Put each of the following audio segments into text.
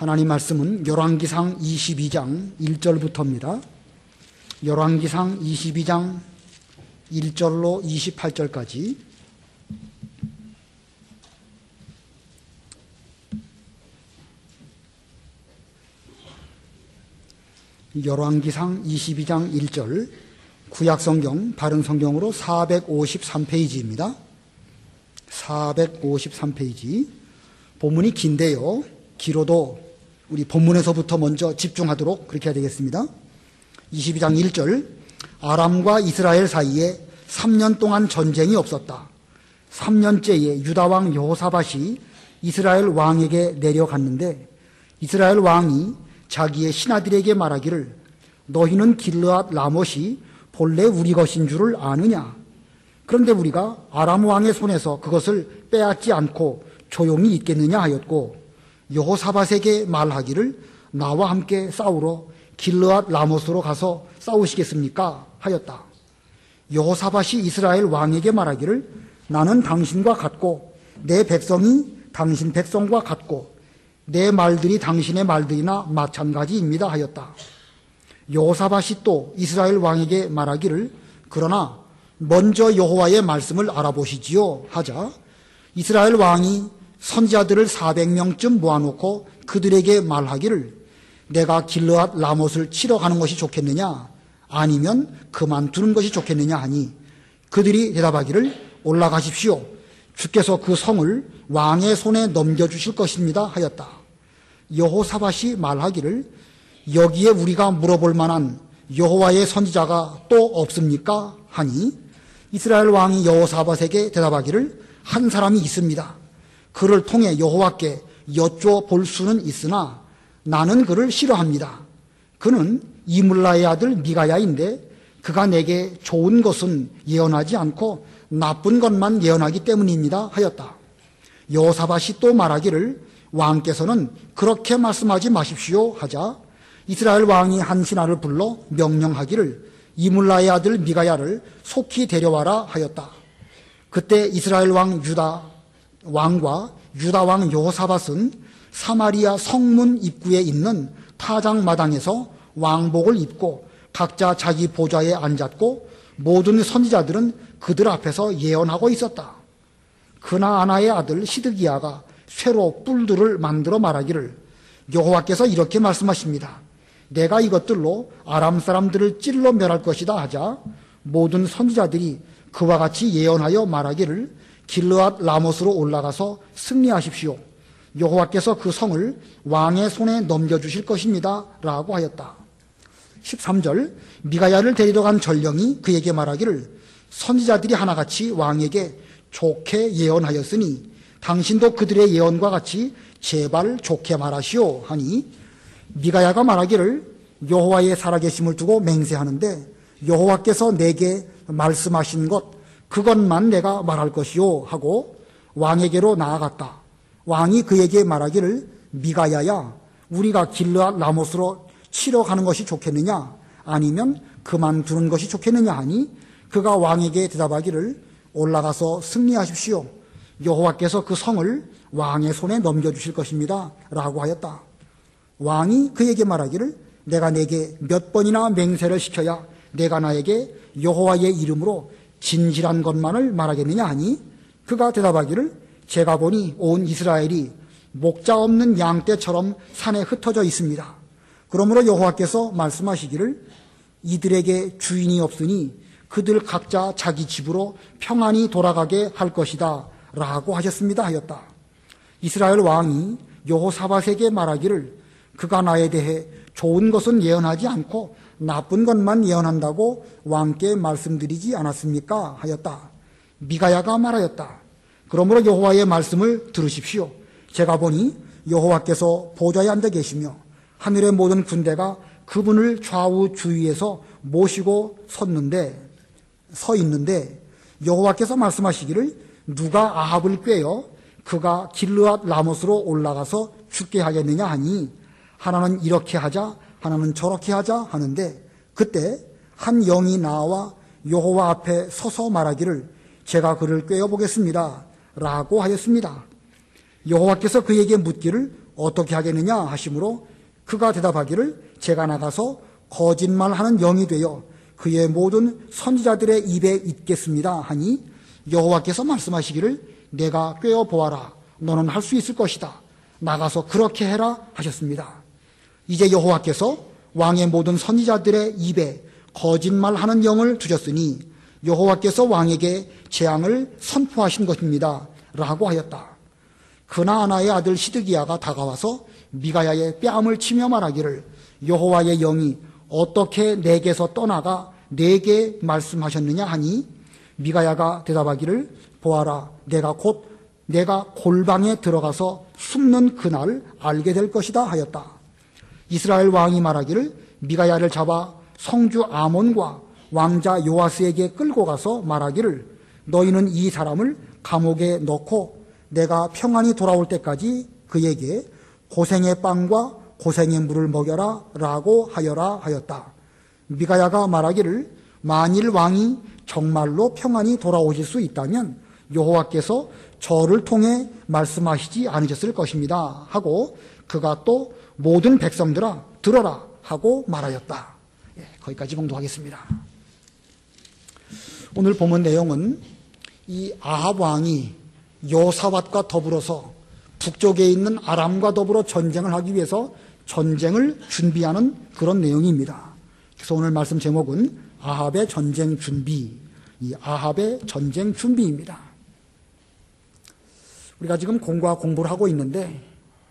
하나님 말씀은 열왕기상 22장 1절부터입니다. 열왕기상 22장 1절로 28절까지 열왕기상 22장 1절 구약성경 바른성경으로 453페이지입니다. 453페이지. 본문이 긴데요. 길어도 우리 본문에서부터 먼저 집중하도록 그렇게 해야 되겠습니다. 22장 1절 아람과 이스라엘 사이에 3년 동안 전쟁이 없었다. 3년째에 유다왕 여호사밧이 이스라엘 왕에게 내려갔는데 이스라엘 왕이 자기의 신하들에게 말하기를 너희는 길르앗 라못이 본래 우리 것인 줄을 아느냐? 그런데 우리가 아람 왕의 손에서 그것을 빼앗지 않고 조용히 있겠느냐 하였고 여호사밧에게 말하기를 나와 함께 싸우러 길르앗 라못으로 가서 싸우시겠습니까? 하였다. 여호사밧이 이스라엘 왕에게 말하기를 나는 당신과 같고 내 백성이 당신 백성과 같고 내 말들이 당신의 말들이나 마찬가지입니다 하였다. 여호사밧이 또 이스라엘 왕에게 말하기를 그러나 먼저 여호와의 말씀을 알아보시지요 하자 이스라엘 왕이 선지자들을 400명쯤 모아놓고 그들에게 말하기를 내가 길르앗 라못을 치러 가는 것이 좋겠느냐 아니면 그만두는 것이 좋겠느냐 하니 그들이 대답하기를 올라가십시오. 주께서 그 성을 왕의 손에 넘겨주실 것입니다 하였다. 여호사밧이 말하기를 여기에 우리가 물어볼 만한 여호와의 선지자가 또 없습니까? 하니 이스라엘 왕이 여호사밧에게 대답하기를 한 사람이 있습니다. 그를 통해 여호와께 여쭤볼 수는 있으나 나는 그를 싫어합니다. 그는 이물라의 아들 미가야인데 그가 내게 좋은 것은 예언하지 않고 나쁜 것만 예언하기 때문입니다 하였다. 여호사밧이 또 말하기를 왕께서는 그렇게 말씀하지 마십시오 하자 이스라엘 왕이 한 신하를 불러 명령하기를 이물라의 아들 미가야를 속히 데려와라 하였다. 그때 이스라엘 왕 유다 왕과 유다 왕 여호사밧은 사마리아 성문 입구에 있는 타작마당에서 왕복을 입고 각자 자기 보좌에 앉았고 모든 선지자들은 그들 앞에서 예언하고 있었다. 그나아나의 아들 시드기야가 쇠로 뿔들을 만들어 말하기를 여호와께서 이렇게 말씀하십니다. 내가 이것들로 아람 사람들을 찔러 멸할 것이다 하자 모든 선지자들이 그와 같이 예언하여 말하기를 길르앗 라못으로 올라가서 승리하십시오. 여호와께서 그 성을 왕의 손에 넘겨주실 것입니다 라고 하였다. 13절 미가야를 데리러 간 전령이 그에게 말하기를 선지자들이 하나같이 왕에게 좋게 예언하였으니 당신도 그들의 예언과 같이 제발 좋게 말하시오 하니 미가야가 말하기를 여호와의 살아계심을 두고 맹세하는데 여호와께서 내게 말씀하신 것 그것만 내가 말할 것이요 하고 왕에게로 나아갔다. 왕이 그에게 말하기를 미가야야 우리가 길르앗 라못으로 치러 가는 것이 좋겠느냐 아니면 그만두는 것이 좋겠느냐 하니 그가 왕에게 대답하기를 올라가서 승리하십시오. 여호와께서 그 성을 왕의 손에 넘겨주실 것입니다 라고 하였다. 왕이 그에게 말하기를 내가 내게 몇 번이나 맹세를 시켜야 내가 나에게 여호와의 이름으로 진실한 것만을 말하겠느냐 하니 그가 대답하기를 제가 보니 온 이스라엘이 목자 없는 양떼처럼 산에 흩어져 있습니다. 그러므로 여호와께서 말씀하시기를 이들에게 주인이 없으니 그들 각자 자기 집으로 평안히 돌아가게 할 것이다 라고 하셨습니다 하였다. 이스라엘 왕이 여호사밧에게 말하기를 그가 나에 대해 좋은 것은 예언하지 않고 나쁜 것만 예언한다고 왕께 말씀드리지 않았습니까? 하였다. 미가야가 말하였다. 그러므로 여호와의 말씀을 들으십시오. 제가 보니 여호와께서 보좌에 앉아 계시며 하늘의 모든 군대가 그분을 좌우 주위에서 모시고 서 있는데 여호와께서 말씀하시기를 누가 아합을 꾀어 그가 길르앗 라못으로 올라가서 죽게 하겠느냐 하니 하나는 이렇게 하자 하나는 저렇게 하자 하는데 그때 한 영이 나와 여호와 앞에 서서 말하기를 제가 그를 꾀어보겠습니다 라고 하였습니다. 여호와께서 그에게 묻기를 어떻게 하겠느냐 하시므로 그가 대답하기를 제가 나가서 거짓말하는 영이 되어 그의 모든 선지자들의 입에 있겠습니다 하니 여호와께서 말씀하시기를 내가 꿰어 보아라 너는 할 수 있을 것이다 나가서 그렇게 해라 하셨습니다. 이제 여호와께서 왕의 모든 선지자들의 입에 거짓말하는 영을 두셨으니 여호와께서 왕에게 재앙을 선포하신 것입니다 라고 하였다. 그나아나의 아들 시드기야가 다가와서 미가야의 뺨을 치며 말하기를 여호와의 영이 어떻게 내게서 떠나가 내게 말씀하셨느냐 하니 미가야가 대답하기를 보아라 내가 골방에 들어가서 숨는 그날 알게 될 것이다 하였다. 이스라엘 왕이 말하기를 미가야를 잡아 성주 아몬과 왕자 요아스에게 끌고 가서 말하기를 너희는 이 사람을 감옥에 넣고 내가 평안히 돌아올 때까지 그에게 고생의 빵과 고생의 물을 먹여라 라고 하여라 하였다. 미가야가 말하기를 만일 왕이 정말로 평안히 돌아오실 수 있다면 여호와께서 저를 통해 말씀하시지 않으셨을 것입니다 하고 그가 또 모든 백성들아 들어라 하고 말하였다. 거기까지 봉독하겠습니다. 오늘 본문 내용은 이 아합 왕이 여호사밧과 더불어서 북쪽에 있는 아람과 더불어 전쟁을 하기 위해서 전쟁을 준비하는 그런 내용입니다. 그래서 오늘 말씀 제목은 아합의 전쟁 준비, 이 아합의 전쟁 준비입니다. 우리가 지금 공부를 하고 있는데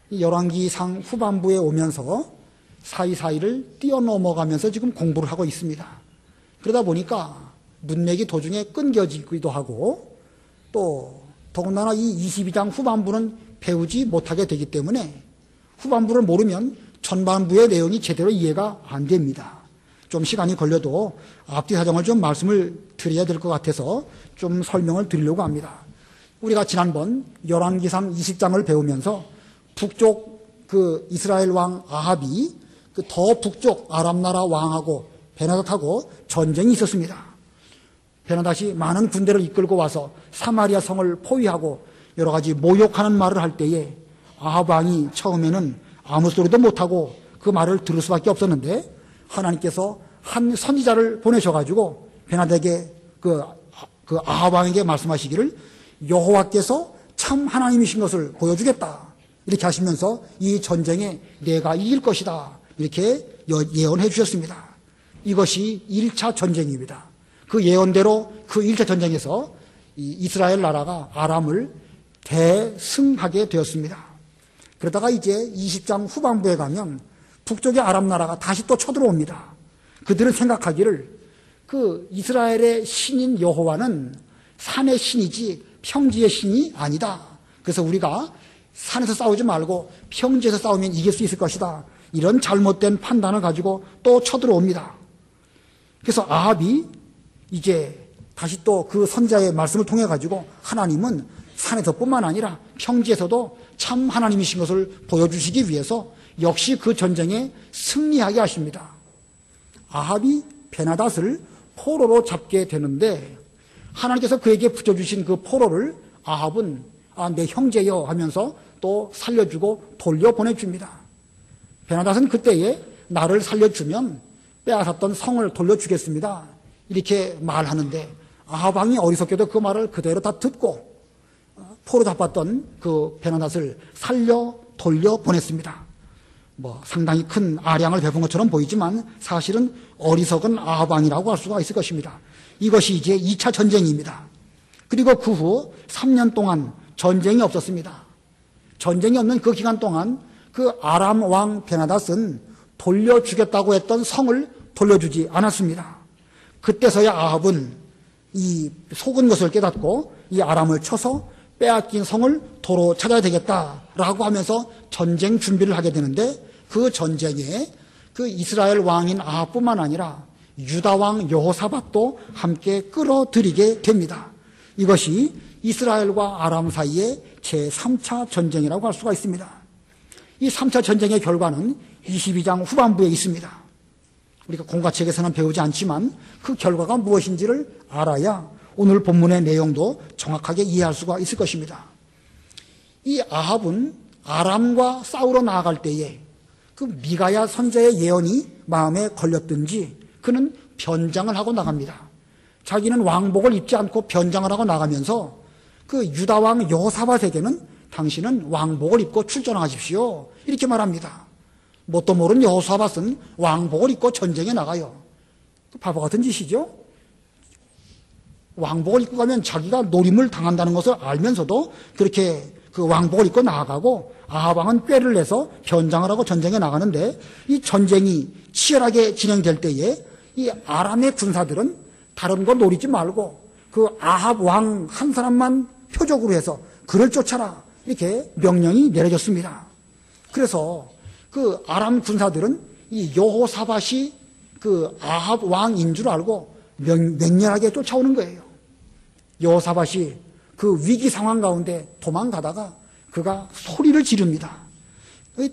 이 열왕기상 후반부에 오면서 사이사이를 뛰어넘어가면서 지금 공부를 하고 있습니다. 그러다 보니까 문맥이 도중에 끊겨지기도 하고 또 더군다나 이 22장 후반부는 배우지 못하게 되기 때문에 후반부를 모르면 전반부의 내용이 제대로 이해가 안 됩니다. 좀 시간이 걸려도 앞뒤 사정을 좀 말씀을 드려야 될 것 같아서 좀 설명을 드리려고 합니다. 우리가 지난번 열왕기상 20장을 배우면서 북쪽 그 이스라엘 왕 아합이 그 더 북쪽 아람 나라 왕하고 베나닷하고 전쟁이 있었습니다. 베나닷이 많은 군대를 이끌고 와서 사마리아 성을 포위하고 여러 가지 모욕하는 말을 할 때에 아합 왕이 처음에는 아무 소리도 못하고 그 말을 들을 수밖에 없었는데 하나님께서 한 선지자를 보내셔가지고 베나닷에게 그 아합 왕에게 말씀하시기를 여호와께서 참 하나님이신 것을 보여주겠다 이렇게 하시면서 이 전쟁에 내가 이길 것이다 이렇게 예언해 주셨습니다. 이것이 1차 전쟁입니다. 그 예언대로 그 1차 전쟁에서 이스라엘 나라가 아람을 대승하게 되었습니다. 그러다가 이제 20장 후반부에 가면 북쪽의 아람 나라가 다시 또 쳐들어옵니다. 그들은 생각하기를 그 이스라엘의 신인 여호와는 산의 신이지 평지의 신이 아니다. 그래서 우리가 산에서 싸우지 말고 평지에서 싸우면 이길 수 있을 것이다. 이런 잘못된 판단을 가지고 또 쳐들어옵니다. 그래서 아합이 이제 다시 또 그 선지자의 말씀을 통해 가지고 하나님은 산에서뿐만 아니라 평지에서도 참 하나님이신 것을 보여주시기 위해서 역시 그 전쟁에 승리하게 하십니다. 아합이 베나닷을 포로로 잡게 되는데 하나님께서 그에게 붙여주신 그 포로를 아합은 내 형제여 하면서 또 살려주고 돌려보내줍니다. 베나닷은 그때에 나를 살려주면 빼앗았던 성을 돌려주겠습니다. 이렇게 말하는데 아합 왕이 어리석게도 그 말을 그대로 다 듣고 포로 잡았던 그 베나닷을 살려 돌려보냈습니다. 상당히 큰 아량을 베푼 것처럼 보이지만 사실은 어리석은 아합 왕이라고 할 수가 있을 것입니다. 이것이 이제 2차 전쟁입니다. 그리고 그 후 3년 동안 전쟁이 없었습니다. 전쟁이 없는 그 기간 동안 그 아람 왕 베나닷은 돌려주겠다고 했던 성을 돌려주지 않았습니다. 그때서야 아합은 이 속은 것을 깨닫고 이 아람을 쳐서 빼앗긴 성을 도로 찾아야 되겠다라고 하면서 전쟁 준비를 하게 되는데 그 전쟁에 그 이스라엘 왕인 아합뿐만 아니라 유다 왕 여호사밧도 함께 끌어들이게 됩니다. 이것이 이스라엘과 아람 사이의 제3차 전쟁이라고 할 수가 있습니다. 이 3차 전쟁의 결과는 22장 후반부에 있습니다. 우리가 공과책에서는 배우지 않지만 그 결과가 무엇인지를 알아야 오늘 본문의 내용도 정확하게 이해할 수가 있을 것입니다. 이 아합은 아람과 싸우러 나아갈 때에 그 미가야 선자의 예언이 마음에 걸렸든지 그는 변장을 하고 나갑니다. 자기는 왕복을 입지 않고 변장을 하고 나가면서 그 유다왕 여호사밧에게는 당신은 왕복을 입고 출전하십시오 이렇게 말합니다. 뭣도 모르는 여호사밧은 왕복을 입고 전쟁에 나가요. 바보 같은 짓이죠. 왕복을 입고 가면 자기가 노림을 당한다는 것을 알면서도 그렇게 그 왕복을 입고 나아가고 아합 왕은 꾀를 내서 변장을 하고 전쟁에 나가는데 이 전쟁이 치열하게 진행될 때에 이 아람의 군사들은 다른 거 노리지 말고 그 아합 왕 한 사람만 표적으로 해서 그를 쫓아라 이렇게 명령이 내려졌습니다. 그래서 그 아람 군사들은 이 여호사밧이 그 아합 왕인 줄 알고 맹렬하게 쫓아오는 거예요. 여호사밧이 그 위기 상황 가운데 도망가다가 그가 소리를 지릅니다.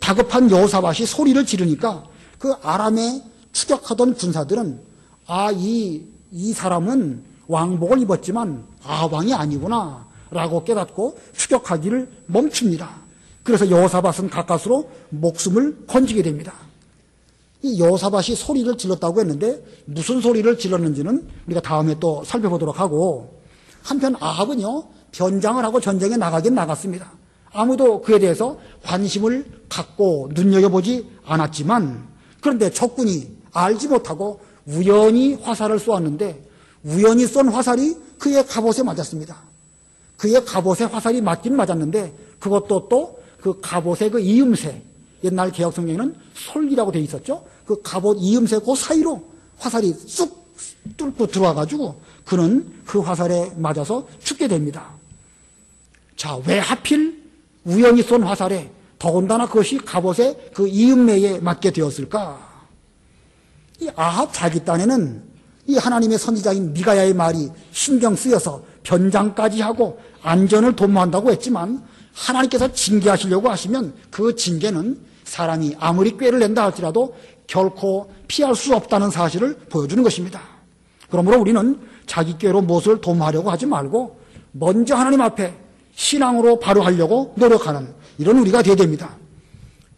다급한 여호사밧이 소리를 지르니까 그 아람에 추격하던 군사들은 이 사람은 왕복을 입었지만 아합 왕이 아니구나 라고 깨닫고 추격하기를 멈춥니다. 그래서 여호사밧은 가까스로 목숨을 건지게 됩니다. 이 여호사밧이 소리를 질렀다고 했는데 무슨 소리를 질렀는지는 우리가 다음에 또 살펴보도록 하고, 한편 아합은요 변장을 하고 전쟁에 나가긴 나갔습니다. 아무도 그에 대해서 관심을 갖고 눈여겨보지 않았지만, 그런데 적군이 알지 못하고 우연히 화살을 쏘았는데 우연히 쏜 화살이 그의 갑옷에 맞았습니다. 그의 갑옷에 화살이 맞긴 맞았는데 그것도 또 그 갑옷의 그 이음새, 옛날 개혁 성경에는 솔기라고 되어 있었죠. 그 갑옷 이음새 그 사이로 화살이 쑥 뚫고 들어와가지고 그는 그 화살에 맞아서 죽게 됩니다. 자, 왜 하필 우연히 쏜 화살에 더군다나 그것이 갑옷의 그 이음매에 맞게 되었을까? 이 아합 자기 딴에는 이 하나님의 선지자인 미가야의 말이 신경 쓰여서 변장까지 하고 안전을 도모한다고 했지만, 하나님께서 징계하시려고 하시면 그 징계는 사람이 아무리 꾀를 낸다 할지라도 결코 피할 수 없다는 사실을 보여주는 것입니다. 그러므로 우리는 자기 꾀로 무엇을 도모하려고 하지 말고 먼저 하나님 앞에 신앙으로 바로 하려고 노력하는 이런 우리가 되어야 됩니다.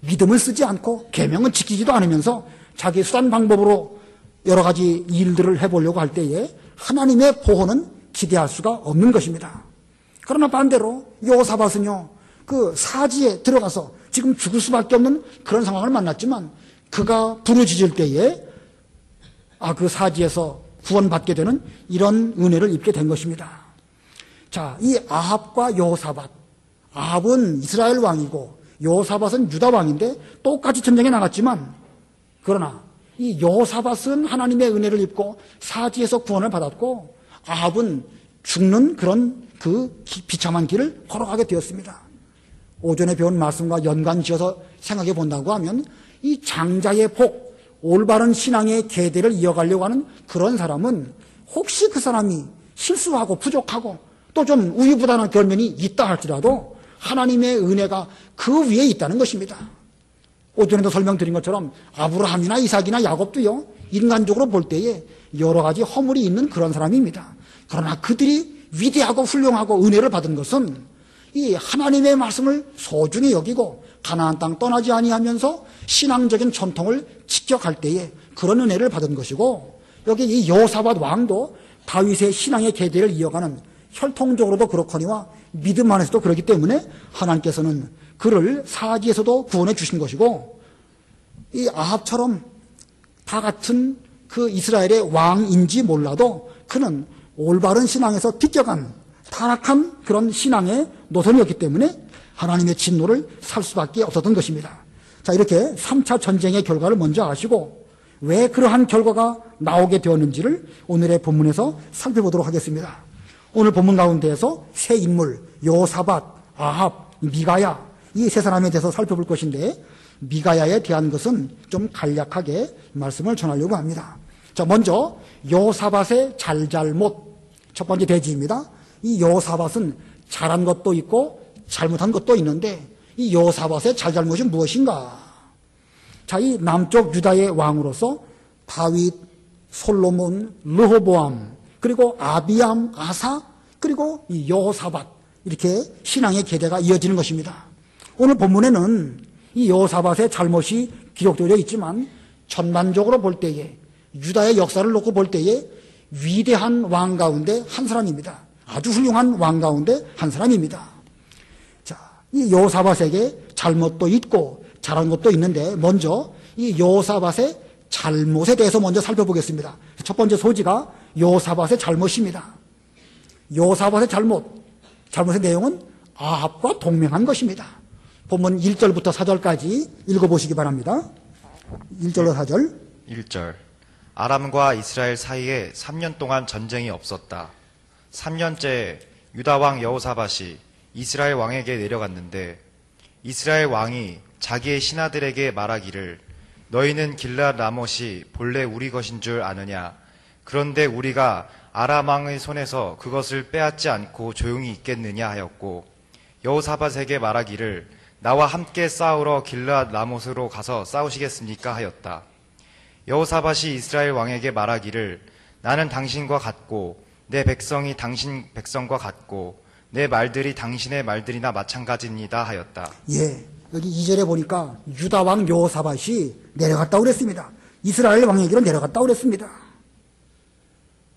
믿음을 쓰지 않고 계명은 지키지도 않으면서 자기 수단 방법으로 여러 가지 일들을 해보려고 할 때에 하나님의 보호는 기대할 수가 없는 것입니다. 그러나 반대로 여호사밧은요 그 사지에 들어가서 지금 죽을 수밖에 없는 그런 상황을 만났지만 그가 부르짖을 때에 그 사지에서 구원받게 되는 이런 은혜를 입게 된 것입니다. 자, 이 아합과 여호사밧, 아합은 이스라엘 왕이고 여호사밧은 유다 왕인데 똑같이 전쟁에 나갔지만, 그러나 이 여호사밧은 하나님의 은혜를 입고 사지에서 구원을 받았고 아합은 죽는 그런 그 비참한 길을 걸어가게 되었습니다. 오전에 배운 말씀과 연관지어서 생각해 본다고 하면 이 장자의 복, 올바른 신앙의 계대를 이어가려고 하는 그런 사람은 혹시 그 사람이 실수하고 부족하고 또 좀 우유부단한 결면이 있다 할지라도 하나님의 은혜가 그 위에 있다는 것입니다. 오전에도 설명드린 것처럼 아브라함이나 이삭이나 야곱도요 인간적으로 볼 때에 여러 가지 허물이 있는 그런 사람입니다. 그러나 그들이 위대하고 훌륭하고 은혜를 받은 것은 이 하나님의 말씀을 소중히 여기고 가나안 땅 떠나지 아니하면서 신앙적인 전통을 지켜갈 때에 그런 은혜를 받은 것이고, 여기 이 여호사밧 왕도 다윗의 신앙의 계대를 이어가는 혈통적으로도 그렇거니와 믿음 안에서도 그렇기 때문에 하나님께서는 그를 사지에서도 구원해 주신 것이고, 이 아합처럼 다 같은 그 이스라엘의 왕인지 몰라도 그는 올바른 신앙에서 비껴간 타락한 그런 신앙의 노선이었기 때문에 하나님의 진노를 살 수밖에 없었던 것입니다. 자, 이렇게 3차 전쟁의 결과를 먼저 아시고 왜 그러한 결과가 나오게 되었는지를 오늘의 본문에서 살펴보도록 하겠습니다. 오늘 본문 가운데에서 세 인물, 여호사밧, 아합, 미가야, 이 세 사람에 대해서 살펴볼 것인데, 미가야에 대한 것은 좀 간략하게 말씀을 전하려고 합니다. 자, 먼저 여호사밧의 잘잘못, 첫 번째 대지입니다. 이 여호사밧은 잘한 것도 있고 잘못한 것도 있는데 이 여호사밧의 잘잘못이 무엇인가? 자, 이 남쪽 유다의 왕으로서 다윗, 솔로몬, 르호보암, 그리고 아비암, 아사, 그리고 이 여호사밧, 이렇게 신앙의 계대가 이어지는 것입니다. 오늘 본문에는 이 여호사밧의 잘못이 기록되어 있지만 전반적으로 볼 때에 유다의 역사를 놓고 볼 때에 위대한 왕 가운데 한 사람입니다. 아주 훌륭한 왕 가운데 한 사람입니다. 자, 이 여호사밧에게 잘못도 있고 잘한 것도 있는데 먼저 이 여호사밧의 잘못에 대해서 먼저 살펴보겠습니다. 첫 번째 소지가 여호사밧의 잘못입니다. 여호사밧의 잘못의 내용은 아합과 동맹한 것입니다. 본문 1절부터 4절까지 읽어보시기 바랍니다. 1절로 4절. 1절. 아람과 이스라엘 사이에 3년 동안 전쟁이 없었다. 3년째 유다 왕 여호사밧이 이스라엘 왕에게 내려갔는데 이스라엘 왕이 자기의 신하들에게 말하기를 너희는 길르앗 라못이 본래 우리 것인 줄 아느냐? 그런데 우리가 아람 왕의 손에서 그것을 빼앗지 않고 조용히 있겠느냐 하였고 여호사밧에게 말하기를 나와 함께 싸우러 길르앗 라못으로 가서 싸우시겠습니까? 하였다. 여호사밧이 이스라엘 왕에게 말하기를 나는 당신과 같고 내 백성이 당신 백성과 같고 내 말들이 당신의 말들이나 마찬가지입니다 하였다. 예, 여기 2절에 보니까 유다 왕 여호사밧이 내려갔다고 그랬습니다. 이스라엘 왕에게로 내려갔다고 그랬습니다.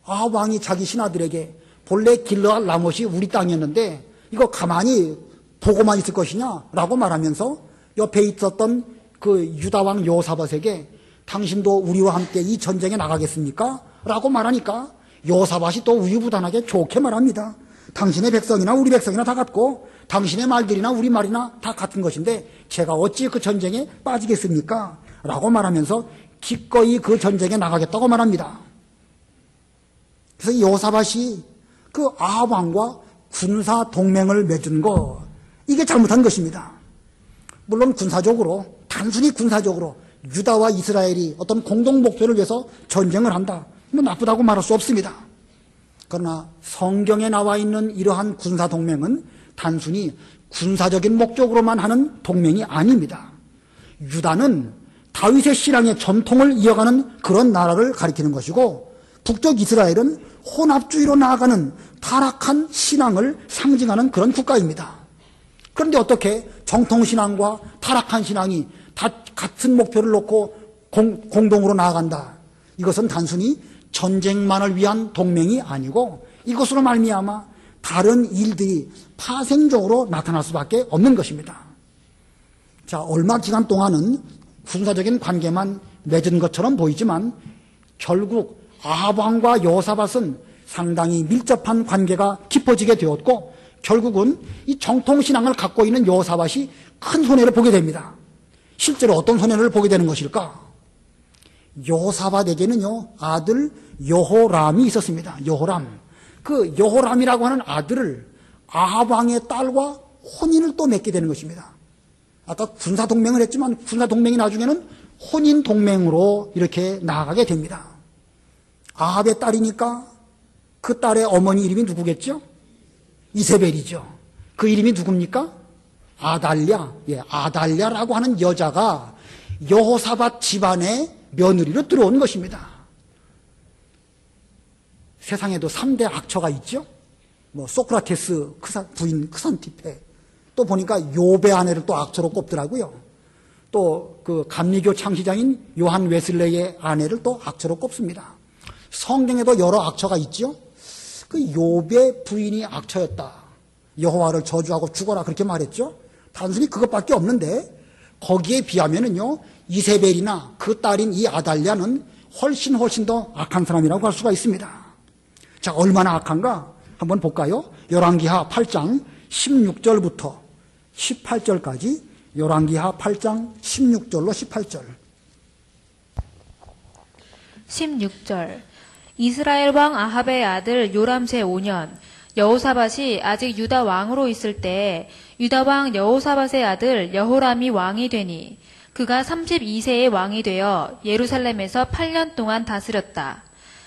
아합 왕이 자기 신하들에게 본래 길르앗 라못이 우리 땅이었는데 이거 가만히 보고만 있을 것이냐라고 말하면서 옆에 있었던 그 유다 왕 여호사밧에게 당신도 우리와 함께 이 전쟁에 나가겠습니까? 라고 말하니까 여호사밧이 또 우유부단하게 좋게 말합니다. 당신의 백성이나 우리 백성이나 다 같고 당신의 말들이나 우리 말이나 다 같은 것인데 제가 어찌 그 전쟁에 빠지겠습니까? 라고 말하면서 기꺼이 그 전쟁에 나가겠다고 말합니다. 그래서 여호사밧이 그 아합 왕과 군사 동맹을 맺은 거 이게 잘못한 것입니다. 물론 군사적으로 단순히 군사적으로 유다와 이스라엘이 어떤 공동 목표를 위해서 전쟁을 한다. 뭐 나쁘다고 말할 수 없습니다. 그러나 성경에 나와 있는 이러한 군사 동맹은 단순히 군사적인 목적으로만 하는 동맹이 아닙니다. 유다는 다윗의 신앙의 전통을 이어가는 그런 나라를 가리키는 것이고 북쪽 이스라엘은 혼합주의로 나아가는 타락한 신앙을 상징하는 그런 국가입니다. 그런데 어떻게 정통신앙과 타락한 신앙이 다 같은 목표를 놓고 공동으로 나아간다. 이것은 단순히 전쟁만을 위한 동맹이 아니고 이것으로 말미암아 다른 일들이 파생적으로 나타날 수밖에 없는 것입니다. 자, 얼마 기간 동안은 군사적인 관계만 맺은 것처럼 보이지만 결국 아합 왕과 여호사밧은 상당히 밀접한 관계가 깊어지게 되었고 결국은 이 정통신앙을 갖고 있는 여호사밧이 큰 손해를 보게 됩니다. 실제로 어떤 손해를 보게 되는 것일까? 여호사밧에게는요 아들 여호람이 있었습니다. 여호람. 그 여호람이라고 하는 아들을 아합 왕의 딸과 혼인을 또 맺게 되는 것입니다. 아까 군사 동맹을 했지만 군사 동맹이 나중에는 혼인 동맹으로 이렇게 나아가게 됩니다. 아합의 딸이니까 그 딸의 어머니 이름이 누구겠죠? 이세벨이죠. 그 이름이 누굽니까? 아달랴. 예, 아달랴라고 하는 여자가 여호사밧 집안의 며느리로 들어온 것입니다. 세상에도 3대 악처가 있죠. 뭐 소크라테스 부인 크산티페, 또 보니까 욥의 아내를 또 악처로 꼽더라고요. 또 그 감리교 창시자인 요한 웨슬레의 아내를 또 악처로 꼽습니다. 성경에도 여러 악처가 있죠. 그 욥의 부인이 악처였다. 여호와를 저주하고 죽어라 그렇게 말했죠. 단순히 그것밖에 없는데 거기에 비하면은요 이세벨이나 그 딸인 이 아달랴는 훨씬 더 악한 사람이라고 할 수가 있습니다. 자, 얼마나 악한가 한번 볼까요? 열왕기하 8장 16절부터 18절까지 열왕기하 8장 16절로 18절. 16절. 이스라엘 왕 아합의 아들 요람 제5년 여호사밧이 아직 유다 왕으로 있을 때 유다 왕 여호사밧의 아들 여호람이 왕이 되니 그가 32세의 왕이 되어 예루살렘에서 8년 동안 다스렸다.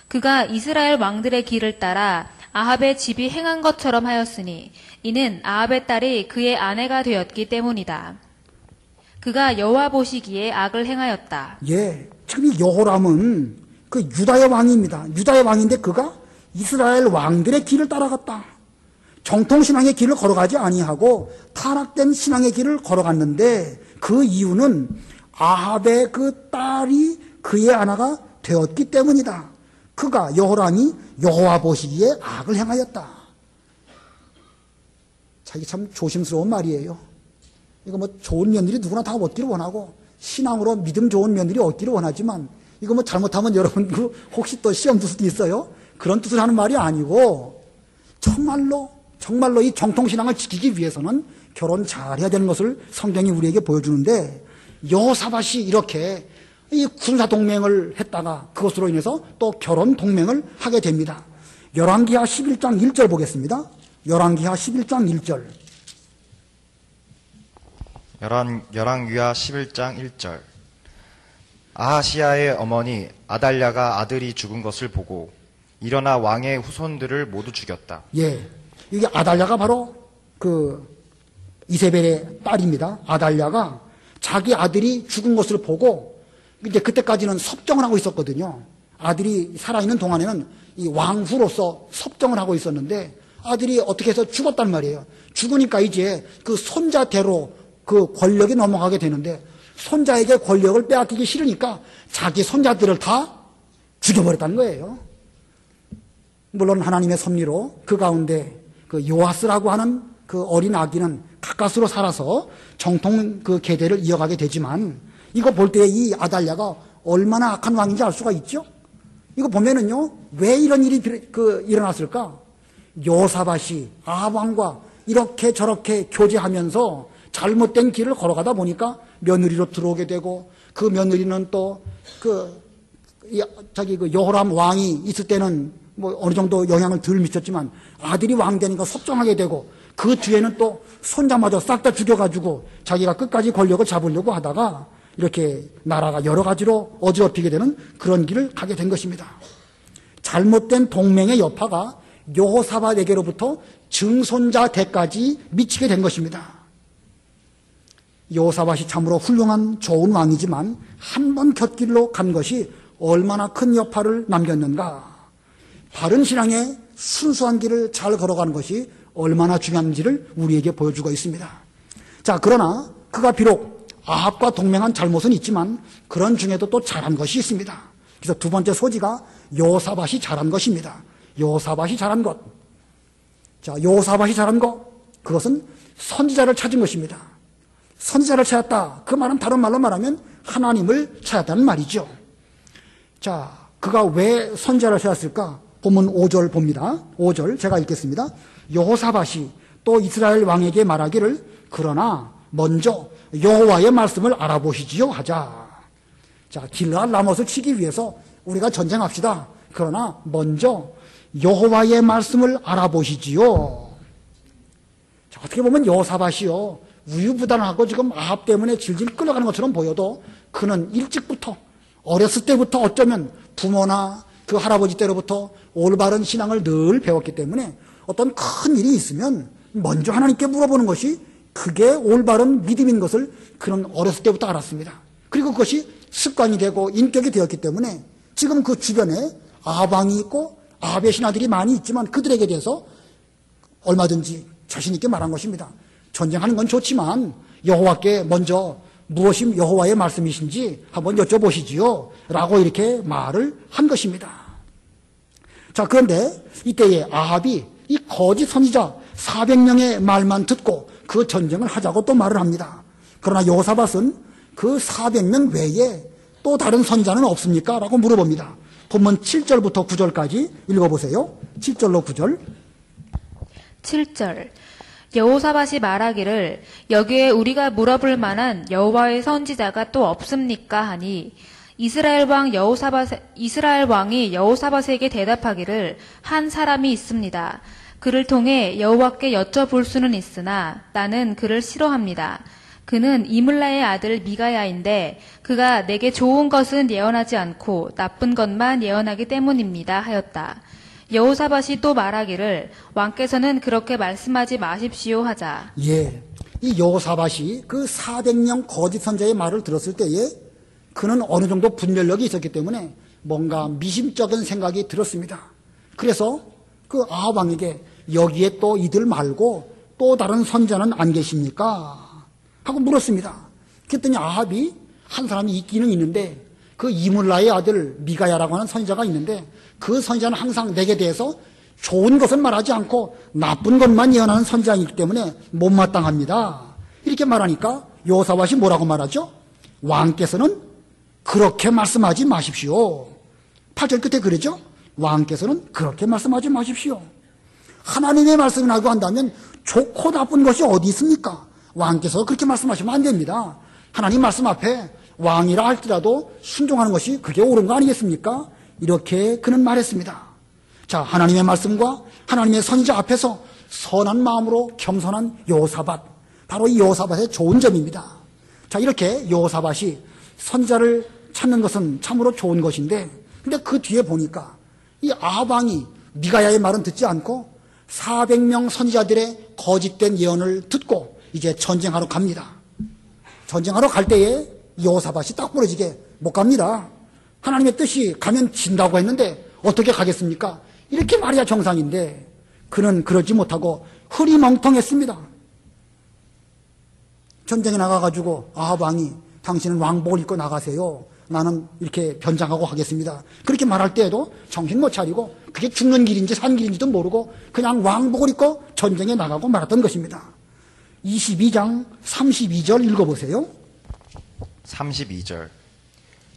그가 이스라엘 왕들의 길을 따라 아합의 집이 행한 것처럼 하였으니 이는 아합의 딸이 그의 아내가 되었기 때문이다. 그가 여호와 보시기에 악을 행하였다. 예, 지금 이 여호람은 그 유다의 왕입니다. 유다의 왕인데 그가 이스라엘 왕들의 길을 따라갔다. 정통신앙의 길을 걸어가지 아니하고 타락된 신앙의 길을 걸어갔는데 그 이유는 아합의 그 딸이 그의 아내가 되었기 때문이다. 그가 여호람이 여호와 보시기에 악을 행하였다. 자, 이게 참 조심스러운 말이에요. 이거 뭐 좋은 며느리 누구나 다 얻기를 원하고 신앙으로 믿음 좋은 며느리 얻기를 원하지만 이거 뭐 잘못하면 여러분 혹시 또 시험 들 수도 있어요. 그런 뜻을 하는 말이 아니고 정말로 이 정통신앙을 지키기 위해서는 결혼 잘해야 되는 것을 성경이 우리에게 보여주는데 여호사밧이 이렇게 이 군사 동맹을 했다가 그것으로 인해서 또 결혼 동맹을 하게 됩니다. 열왕기하 11장 1절 보겠습니다. 열왕기하 11장 1절. 열왕기하 11장 1절. 아하시야의 어머니 아달랴가 아들이 죽은 것을 보고 일어나 왕의 후손들을 모두 죽였다. 예, 이게 아달랴가 바로 그 이세벨의 딸입니다. 아달랴가 자기 아들이 죽은 것을 보고 이제 그때까지는 섭정을 하고 있었거든요. 아들이 살아있는 동안에는 이 왕후로서 섭정을 하고 있었는데 아들이 어떻게 해서 죽었단 말이에요. 죽으니까 이제 그 손자대로 그 권력이 넘어가게 되는데 손자에게 권력을 빼앗기기 싫으니까 자기 손자들을 다 죽여버렸다는 거예요. 물론 하나님의 섭리로 그 가운데 그 요아스라고 하는 그 어린 아기는 가까스로 살아서 정통 그 계대를 이어가게 되지만 이거 볼 때 이 아달랴가 얼마나 악한 왕인지 알 수가 있죠? 이거 보면은요, 왜 이런 일이 일어났을까? 여호사밧이 아합 왕과 이렇게 저렇게 교제하면서 잘못된 길을 걸어가다 보니까 며느리로 들어오게 되고 그 며느리는 또 자기 여호람 왕이 있을 때는 뭐 어느 정도 영향을 덜 미쳤지만 아들이 왕 되니까 섭정하게 되고 그 뒤에는 또 손자마저 싹 다 죽여가지고 자기가 끝까지 권력을 잡으려고 하다가 이렇게 나라가 여러 가지로 어지럽히게 되는 그런 길을 가게 된 것입니다. 잘못된 동맹의 여파가 여호사밧에게로부터 증손자 대까지 미치게 된 것입니다. 여호사밧이 참으로 훌륭한 좋은 왕이지만 한 번 곁길로 간 것이 얼마나 큰 여파를 남겼는가. 바른 신앙의 순수한 길을 잘 걸어가는 것이 얼마나 중요한지를 우리에게 보여주고 있습니다. 자, 그러나 그가 비록 아합과 동맹한 잘못은 있지만 그런 중에도 또 잘한 것이 있습니다. 그래서 두 번째 소지가 여호사밧이 잘한 것입니다. 여호사밧이 잘한 것. 자, 여호사밧이 잘한 것. 그것은 선지자를 찾은 것입니다. 선지자를 찾았다. 그 말은 다른 말로 말하면 하나님을 찾았다는 말이죠. 자, 그가 왜 선지자를 찾았을까? 본문 5절 봅니다. 5절 제가 읽겠습니다. 여호사밧이 또 이스라엘 왕에게 말하기를 그러나 먼저 여호와의 말씀을 알아보시지요 하자. 자, 길르앗 라못을 치기 위해서 우리가 전쟁합시다. 그러나 먼저 여호와의 말씀을 알아보시지요. 자, 어떻게 보면 여호사밧이요 우유부단하고 지금 아합 때문에 질질 끌어가는 것처럼 보여도 그는 일찍부터 어렸을 때부터 어쩌면 부모나 그 할아버지 때로부터 올바른 신앙을 늘 배웠기 때문에 어떤 큰 일이 있으면 먼저 하나님께 물어보는 것이 그게 올바른 믿음인 것을 그는 어렸을 때부터 알았습니다. 그리고 그것이 습관이 되고 인격이 되었기 때문에 지금 그 주변에 아합 왕이 있고 아합의 신하들이 많이 있지만 그들에게 대해서 얼마든지 자신 있게 말한 것입니다. 전쟁하는 건 좋지만 여호와께 먼저 무엇이 여호와의 말씀이신지 한번 여쭤보시지요 라고 이렇게 말을 한 것입니다. 자, 그런데 이때에 아합이 이 거짓 선지자 400명의 말만 듣고 그 전쟁을 하자고 또 말을 합니다. 그러나 여호사밧은 그 400명 외에 또 다른 선지자는 없습니까? 라고 물어봅니다. 본문 7절부터 9절까지 읽어보세요. 7절로 9절. 7절. 여호사밧이 말하기를 여기에 우리가 물어볼 만한 여호와의 선지자가 또 없습니까? 하니 이스라엘 왕이 여호사밧에게 대답하기를 한 사람이 있습니다. 그를 통해 여호와께 여쭤볼 수는 있으나 나는 그를 싫어합니다. 그는 이물라의 아들 미가야인데 그가 내게 좋은 것은 예언하지 않고 나쁜 것만 예언하기 때문입니다 하였다. 여호사밧이 또 말하기를 왕께서는 그렇게 말씀하지 마십시오 하자. 예, 이 여호사밧이 그 400명 거짓 선자의 말을 들었을 때에 그는 어느 정도 분별력이 있었기 때문에 뭔가 미심쩍은 생각이 들었습니다. 그래서 그 아합 왕에게 여기에 또 이들 말고 또 다른 선자는 안 계십니까? 하고 물었습니다. 그랬더니 아합이 한 사람이 있기는 있는데 그 이물라의 아들 미가야라고 하는 선지자가 있는데 그 선지자는 항상 내게 대해서 좋은 것은 말하지 않고 나쁜 것만 예언하는 선지자이기 때문에 못마땅합니다. 이렇게 말하니까 여호사밧이 뭐라고 말하죠? 왕께서는 그렇게 말씀하지 마십시오. 8절 끝에 그러죠? 왕께서는 그렇게 말씀하지 마십시오. 하나님의 말씀을 하고 한다면 좋고 나쁜 것이 어디 있습니까? 왕께서 그렇게 말씀하시면 안 됩니다. 하나님 말씀 앞에 왕이라 할지라도 순종하는 것이 그게 옳은 거 아니겠습니까? 이렇게 그는 말했습니다. 자, 하나님의 말씀과 하나님의 선지자 앞에서 선한 마음으로 겸손한 여호사밧, 바로 이 여호사밧의 좋은 점입니다. 자, 이렇게 여호사밧이 선지자를 찾는 것은 참으로 좋은 것인데, 근데 그 뒤에 보니까 이 아합 왕이 미가야의 말은 듣지 않고 400명 선지자들의 거짓된 예언을 듣고 이제 전쟁하러 갑니다. 전쟁하러 갈 때에 여호사밧이 딱 부러지게 못 갑니다. 하나님의 뜻이 가면 진다고 했는데 어떻게 가겠습니까? 이렇게 말해야 정상인데 그는 그러지 못하고 흐리멍텅했습니다. 전쟁에 나가가지고 아합 왕이 당신은 왕복을 입고 나가세요. 나는 이렇게 변장하고 하겠습니다. 그렇게 말할 때에도 정신 못 차리고 그게 죽는 길인지 산 길인지도 모르고 그냥 왕복을 입고 전쟁에 나가고 말았던 것입니다. 22장 32절 읽어보세요. 32절.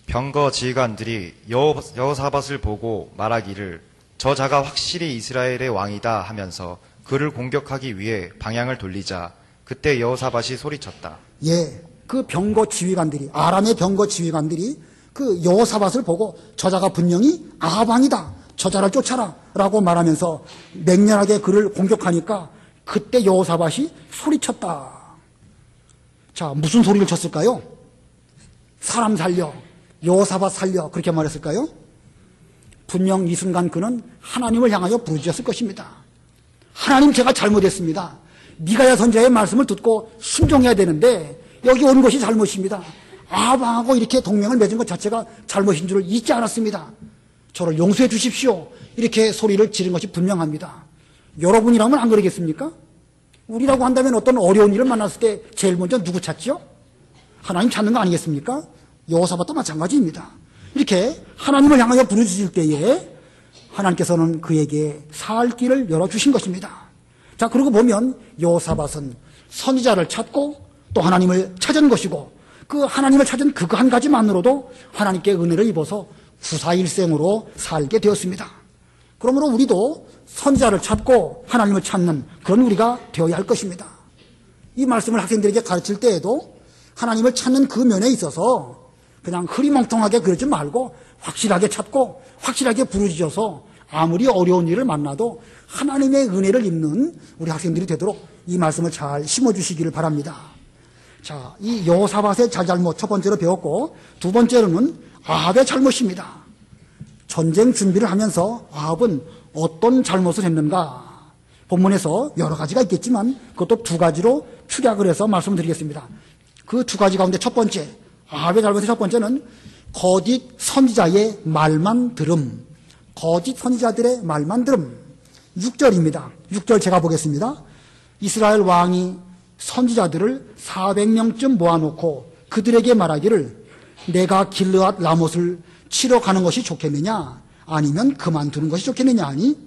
병거 지휘관들이 여호사밧을 보고 말하기를 저 자가 확실히 이스라엘의 왕이다 하면서 그를 공격하기 위해 방향을 돌리자 그때 여호사밧이 소리쳤다. 예, 그 병거 지휘관들이, 아람의 병거 지휘관들이 그 여호사밧을 보고 저자가 분명히 아합 왕이다, 저자를 쫓아라 라고 말하면서 맹렬하게 그를 공격하니까 그때 여호사밧이 소리쳤다. 자, 무슨 소리를 쳤을까요? 사람 살려, 여호사밧 살려, 그렇게 말했을까요? 분명 이 순간 그는 하나님을 향하여 부르짖었을 것입니다. 하나님, 제가 잘못했습니다. 미가야 선지자의 말씀을 듣고 순종해야 되는데 여기 온 것이 잘못입니다. 아합 왕하고 이렇게 동맹을 맺은 것 자체가 잘못인 줄을 잊지 않았습니다. 저를 용서해 주십시오. 이렇게 소리를 지른 것이 분명합니다. 여러분이라면 안 그러겠습니까? 우리라고 한다면 어떤 어려운 일을 만났을 때 제일 먼저 누구 찾죠? 하나님 찾는 거 아니겠습니까? 여호사밧도 마찬가지입니다. 이렇게 하나님을 향하여 부르짖을 때에 하나님께서는 그에게 살 길을 열어주신 것입니다. 자, 그러고 보면 여호사밧은 선지자를 찾고 또 하나님을 찾은 것이고 그 하나님을 찾은 그거 한 가지만으로도 하나님께 은혜를 입어서 구사일생으로 살게 되었습니다. 그러므로 우리도 선지자를 찾고 하나님을 찾는 그런 우리가 되어야 할 것입니다. 이 말씀을 학생들에게 가르칠 때에도 하나님을 찾는 그 면에 있어서 그냥 흐리멍텅하게 그러지 말고 확실하게 찾고 확실하게 부르짖어서 아무리 어려운 일을 만나도 하나님의 은혜를 입는 우리 학생들이 되도록 이 말씀을 잘 심어주시기를 바랍니다. 자, 이 여호사밧의 잘잘못 첫 번째로 배웠고 두 번째로는 아합의 잘못입니다. 전쟁 준비를 하면서 아합은 어떤 잘못을 했는가? 본문에서 여러 가지가 있겠지만 그것도 두 가지로 축약을 해서 말씀드리겠습니다. 그 두 가지 가운데 첫 번째, 아합의 잘못의 첫 번째는 거짓 선지자의 말만 들음. 거짓 선지자들의 말만 들음. 6절입니다. 6절 제가 보겠습니다. 이스라엘 왕이 선지자들을 400명쯤 모아놓고 그들에게 말하기를 내가 길르앗 라못을 치러 가는 것이 좋겠느냐 아니면 그만두는 것이 좋겠느냐 하니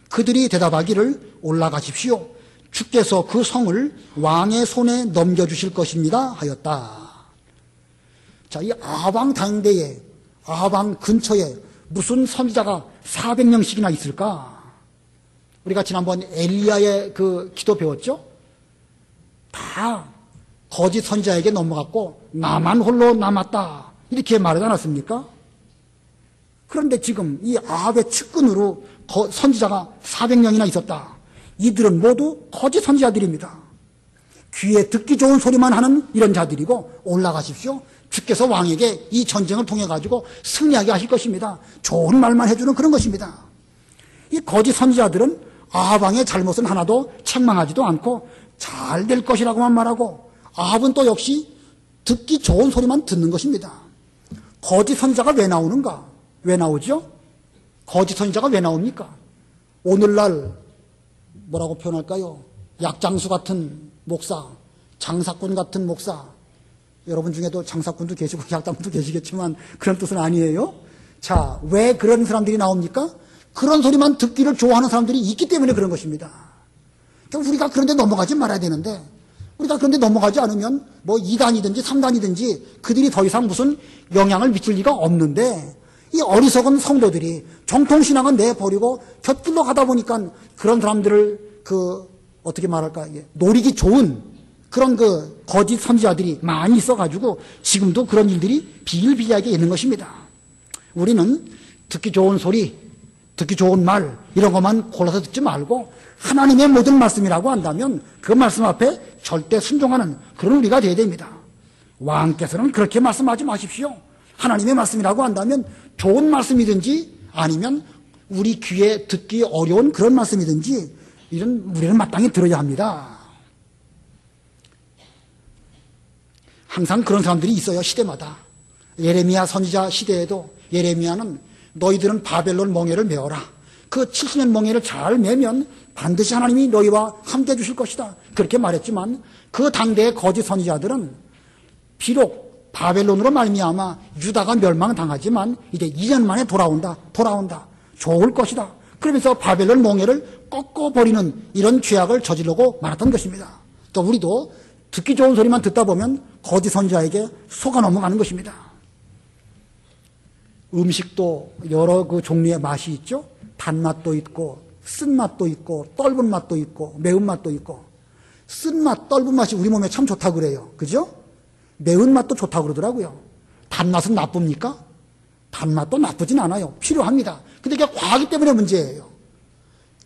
그들이 대답하기를 올라가십시오. 주께서 그 성을 왕의 손에 넘겨주실 것입니다 하였다. 자, 이 아합 왕 당대에 아합 왕 근처에 무슨 선지자가 400명씩이나 있을까? 우리가 지난번 엘리야의 그 기도 배웠죠? 다 거짓 선지자에게 넘어갔고 나만 홀로 남았다 이렇게 말하지 않았습니까? 그런데 지금 이 아합의 측근으로 선지자가 400명이나 있었다. 이들은 모두 거짓 선지자들입니다. 귀에 듣기 좋은 소리만 하는 이런 자들이고 올라가십시오. 주께서 왕에게 이 전쟁을 통해 가지고 승리하게 하실 것입니다. 좋은 말만 해주는 그런 것입니다. 이 거짓 선지자들은 아합 왕의 잘못은 하나도 책망하지도 않고 잘 될 것이라고만 말하고 아합은 또 역시 듣기 좋은 소리만 듣는 것입니다. 거짓 선지자가 왜 나오는가? 왜 나오죠? 거짓 선지자가 왜 나옵니까? 오늘날 뭐라고 표현할까요? 약장수 같은 목사, 장사꾼 같은 목사. 여러분 중에도 장사꾼도 계시고 약장도 계시겠지만 그런 뜻은 아니에요. 자, 왜 그런 사람들이 나옵니까? 그런 소리만 듣기를 좋아하는 사람들이 있기 때문에 그런 것입니다. 그러니까 우리가 그런데 넘어가지 말아야 되는데, 우리가 그런데 넘어가지 않으면 뭐 2단이든지 3단이든지 그들이 더 이상 무슨 영향을 미칠 리가 없는데, 이 어리석은 성도들이 정통신앙은 내버리고 곁길로 가다 보니까 그런 사람들을 어떻게 말할까, 노리기 좋은 그런 거짓 선지자들이 많이 있어가지고 지금도 그런 일들이 비일비재하게 있는 것입니다. 우리는 듣기 좋은 소리, 듣기 좋은 말, 이런 것만 골라서 듣지 말고 하나님의 모든 말씀이라고 한다면 그 말씀 앞에 절대 순종하는 그런 우리가 되어야 됩니다. 왕께서는 그렇게 말씀하지 마십시오. 하나님의 말씀이라고 한다면 좋은 말씀이든지 아니면 우리 귀에 듣기 어려운 그런 말씀이든지 이런 우리는 마땅히 들어야 합니다. 항상 그런 사람들이 있어요, 시대마다. 예레미야 선지자 시대에도 예레미야는 너희들은 바벨론 멍에를 메어라. 그 70년 멍에를 잘 메면 반드시 하나님이 너희와 함께 해주실 것이다. 그렇게 말했지만 그 당대의 거짓 선지자들은 비록 바벨론으로 말미암아 유다가 멸망당하지만 이제 2년 만에 돌아온다. 좋을 것이다. 그러면서 바벨론 멍에를 꺾어버리는 이런 죄악을 저지르고 말았던 것입니다. 또 우리도 듣기 좋은 소리만 듣다 보면 거짓 선지자에게 속아 넘어가는 것입니다. 음식도 여러 그 종류의 맛이 있죠. 단맛도 있고 쓴맛도 있고 떫은 맛도 있고 매운맛도 있고, 쓴맛, 떫은 맛이 우리 몸에 참 좋다고 그래요. 그죠? 매운맛도 좋다고 그러더라고요. 단맛은 나쁩니까? 단맛도 나쁘진 않아요. 필요합니다. 근데 이게 과하기 때문에 문제예요.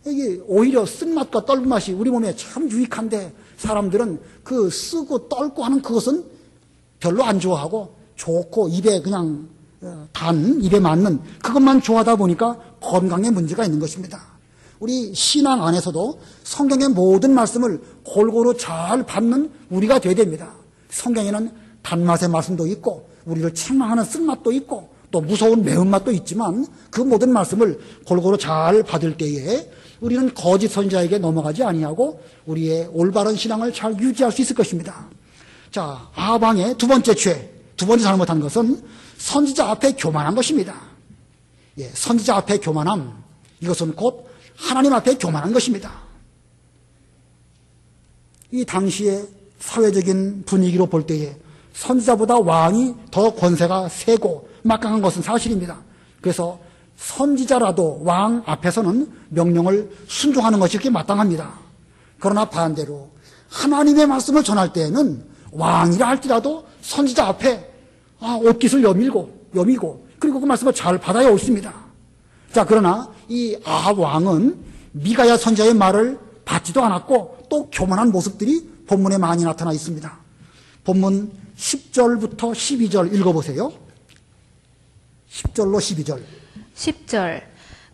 이게 오히려 쓴맛과 떫은 맛이 우리 몸에 참 유익한데 사람들은 그 쓰고 떫고 하는 그것은 별로 안 좋아하고 좋고 입에 그냥 입에 맞는 그것만 좋아하다 보니까 건강에 문제가 있는 것입니다. 우리 신앙 안에서도 성경의 모든 말씀을 골고루 잘 받는 우리가 되어야 됩니다. 성경에는 단맛의 말씀도 있고 우리를 책망하는 쓴맛도 있고 또 무서운 매운맛도 있지만 그 모든 말씀을 골고루 잘 받을 때에 우리는 거짓 선지자에게 넘어가지 아니하고 우리의 올바른 신앙을 잘 유지할 수 있을 것입니다. 자, 아방의 두 번째 잘못한 것은 선지자 앞에 교만한 것입니다. 선지자 앞에 교만함, 이것은 곧 하나님 앞에 교만한 것입니다. 이 당시의 사회적인 분위기로 볼 때에 선지자보다 왕이 더 권세가 세고 막강한 것은 사실입니다. 그래서 선지자라도 왕 앞에서는 명령을 순종하는 것이 그렇게 마땅합니다. 그러나 반대로 하나님의 말씀을 전할 때에는 왕이라 할지라도 선지자 앞에 옷깃을 여미고 그리고 그 말씀을 잘 받아야 옳습니다. 자, 그러나 이 아합 왕은 미가야 선지자의 말을 받지도 않았고 또 교만한 모습들이 본문에 많이 나타나 있습니다. 본문 10절부터 12절 읽어보세요. 10절로 12절. 10절.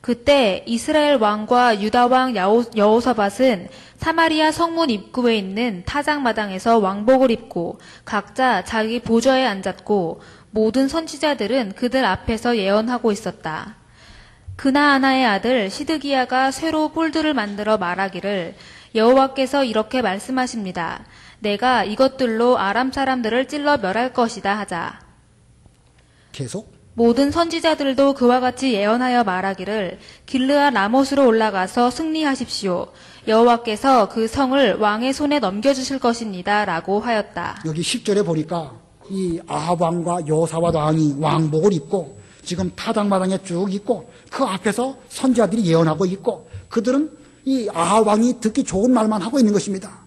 그때 이스라엘 왕과 유다 왕 여호사밧은 사마리아 성문 입구에 있는 타작마당에서 왕복을 입고 각자 자기 보좌에 앉았고 모든 선지자들은 그들 앞에서 예언하고 있었다. 그나아나의 아들 시드기야가 쇠로 뿔들을 만들어 말하기를 여호와께서 이렇게 말씀하십니다. 내가 이것들로 아람 사람들을 찔러 멸할 것이다 하자. 계속. 모든 선지자들도 그와 같이 예언하여 말하기를 길르앗 라못으로 올라가서 승리하십시오. 여호와께서 그 성을 왕의 손에 넘겨주실 것입니다. 라고 하였다. 여기 10절에 보니까 이 아합 왕과 여호사밧 왕이 왕복을 입고 지금 타작마당에 쭉 있고 그 앞에서 선지자들이 예언하고 있고 그들은 이 아합 왕이 듣기 좋은 말만 하고 있는 것입니다.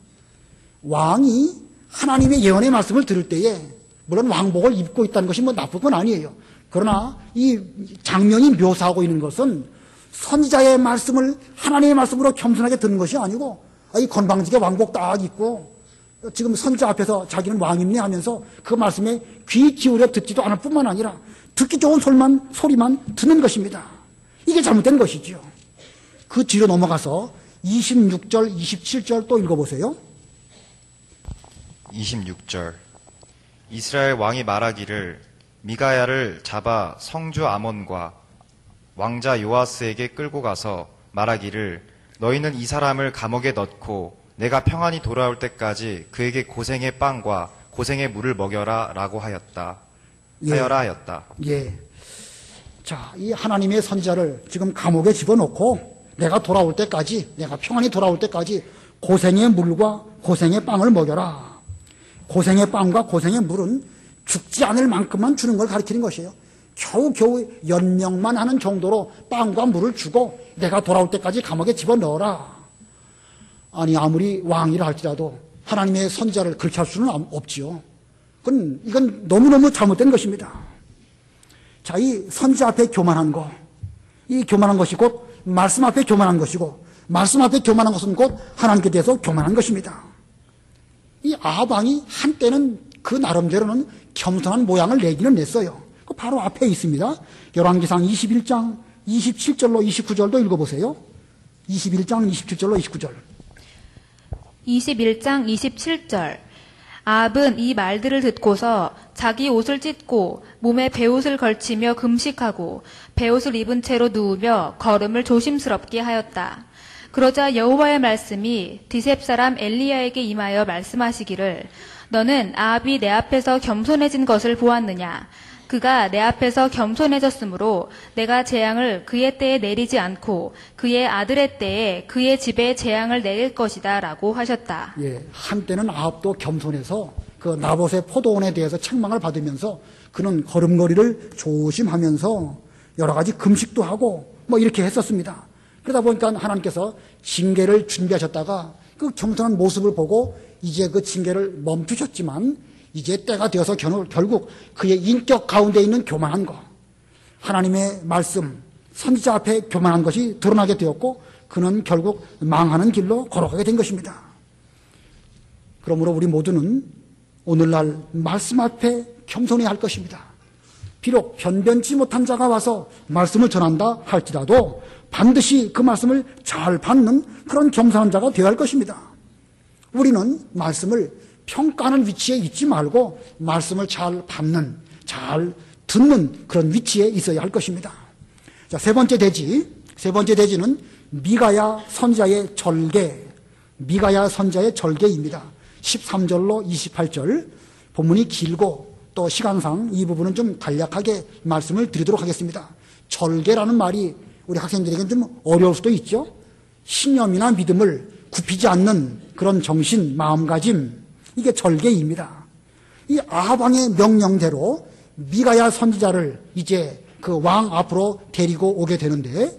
왕이 하나님의 예언의 말씀을 들을 때에 물론 왕복을 입고 있다는 것이 뭐 나쁜 건 아니에요. 그러나 이 장면이 묘사하고 있는 것은 선지자의 말씀을 하나님의 말씀으로 겸손하게 듣는 것이 아니고 이 건방지게 왕복 딱 입고 지금 선지자 앞에서 자기는 왕입니 하면서 그 말씀에 귀 기울여 듣지도 않을 뿐만 아니라 듣기 좋은 소리만 듣는 것입니다. 이게 잘못된 것이죠. 그 뒤로 넘어가서 26절, 27절 또 읽어보세요. 26절. 이스라엘 왕이 말하기를 미가야를 잡아 성주 아몬과 왕자 요아스에게 끌고 가서 말하기를 너희는 이 사람을 감옥에 넣고 내가 평안히 돌아올 때까지 그에게 고생의 빵과 고생의 물을 먹여라 라고 하였다. 하여라 하였다. 예. 자, 이 하나님의 선지자를 지금 감옥에 집어넣고 내가 돌아올 때까지, 내가 평안히 돌아올 때까지 고생의 물과 고생의 빵을 먹여라. 고생의 빵과 고생의 물은 죽지 않을 만큼만 주는 걸 가리키는 것이에요. 겨우겨우 연명만 하는 정도로 빵과 물을 주고 내가 돌아올 때까지 감옥에 집어넣어라. 아니, 아무리 왕이라 할지라도 하나님의 선지자를 그렇게 할 수는 없지요. 이건 너무너무 잘못된 것입니다. 자, 이 선지자 앞에 교만한 거, 이 교만한 것이 곧 말씀 앞에 교만한 것이고, 말씀 앞에 교만한 것은 곧 하나님께 대해서 교만한 것입니다. 이 아합 왕이 한때는 그 나름대로는 겸손한 모양을 내기는 냈어요. 그 바로 앞에 있습니다. 열왕기상 21장 27절로 29절도 읽어보세요. 21장 27절로 29절. 21장 27절. 아합은 이 말들을 듣고서 자기 옷을 찢고 몸에 베옷을 걸치며 금식하고 베옷을 입은 채로 누우며 걸음을 조심스럽게 하였다. 그러자 여호와의 말씀이 디셉 사람 엘리야에게 임하여 말씀하시기를 너는 아합이 내 앞에서 겸손해진 것을 보았느냐? 그가 내 앞에서 겸손해졌으므로 내가 재앙을 그의 때에 내리지 않고 그의 아들의 때에 그의 집에 재앙을 내릴 것이다 라고 하셨다. 예, 한때는 아합도 겸손해서 그 나봇의 포도원에 대해서 책망을 받으면서 그는 걸음걸이를 조심하면서 여러 가지 금식도 하고 뭐 이렇게 했었습니다. 그러다 보니까 하나님께서 징계를 준비하셨다가 그 겸손한 모습을 보고 이제 그 징계를 멈추셨지만 이제 때가 되어서 결국 그의 인격 가운데 있는 교만한 것, 하나님의 말씀, 선지자 앞에 교만한 것이 드러나게 되었고 그는 결국 망하는 길로 걸어가게 된 것입니다. 그러므로 우리 모두는 오늘날 말씀 앞에 겸손해야 할 것입니다. 비록 변변치 못한 자가 와서 말씀을 전한다 할지라도 반드시 그 말씀을 잘 받는 그런 겸손한 자가 되어야 할 것입니다. 우리는 말씀을 평가하는 위치에 있지 말고 말씀을 잘 받는, 잘 듣는 그런 위치에 있어야 할 것입니다. 자, 세 번째 대지는 미가야 선지자의 절개, 미가야 선지자의 절개입니다. 13절로 28절, 본문이 길고 또 시간상 이 부분은 좀 간략하게 말씀을 드리도록 하겠습니다. 절개라는 말이 우리 학생들에게는 좀 어려울 수도 있죠. 신념이나 믿음을 굽히지 않는 그런 정신, 마음가짐, 이게 절개입니다. 이 아합 왕의 명령대로 미가야 선지자를 이제 그 왕 앞으로 데리고 오게 되는데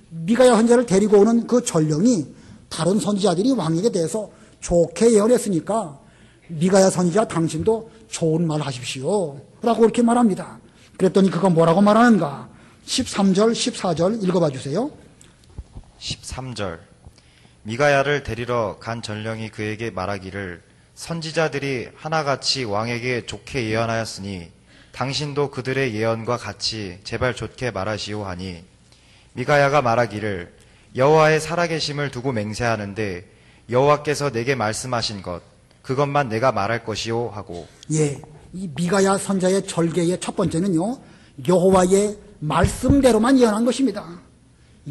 미가야 선지자를 데리고 오는 그 전령이 다른 선지자들이 왕에게 대해서 좋게 예언했으니까 미가야 선지자 당신도 좋은 말 하십시오 라고 이렇게 말합니다. 그랬더니 그가 뭐라고 말하는가? 13절, 14절 읽어봐 주세요. 13절. 미가야를 데리러 간 전령이 그에게 말하기를 선지자들이 하나같이 왕에게 좋게 예언하였으니 당신도 그들의 예언과 같이 제발 좋게 말하시오 하니 미가야가 말하기를 여호와의 살아계심을 두고 맹세하는데 여호와께서 내게 말씀하신 것 그것만 내가 말할 것이오 하고. 예, 이 미가야 선자의 절개의 첫 번째는요, 여호와의 말씀대로만 예언한 것입니다.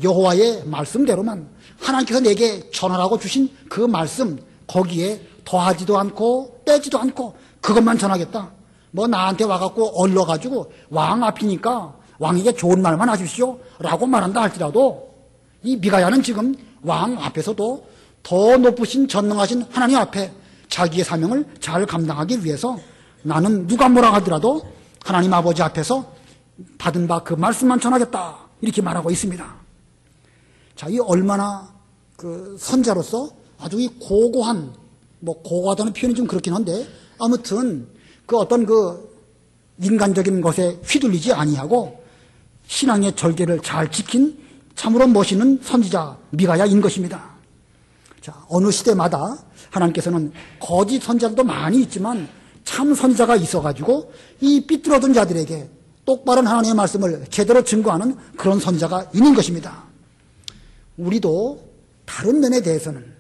여호와의 말씀대로만 하나님께서 내게 전하라고 주신 그 말씀, 거기에 더하지도 않고 빼지도 않고 그것만 전하겠다. 뭐 나한테 와갖고 얼러가지고 왕 앞이니까 왕에게 좋은 말만 하십시오 라고 말한다 할지라도 이 미가야는 지금 왕 앞에서도 더 높으신 전능하신 하나님 앞에 자기의 사명을 잘 감당하기 위해서 나는 누가 뭐라 하더라도 하나님 아버지 앞에서 받은 바 그 말씀만 전하겠다 이렇게 말하고 있습니다. 자, 이 얼마나 그 선자로서 아주 이 고고한, 뭐 고고하다는 표현이 좀 그렇긴 한데 아무튼 그 어떤 그 인간적인 것에 휘둘리지 아니하고 신앙의 절개를 잘 지킨 참으로 멋있는 선지자 미가야인 것입니다. 자, 어느 시대마다 하나님께서는 거짓 선지자도 많이 있지만 참 선지자가 있어가지고 이 삐뚤어진 자들에게 똑바른 하나님의 말씀을 제대로 증거하는 그런 선지자가 있는 것입니다. 우리도 다른 면에 대해서는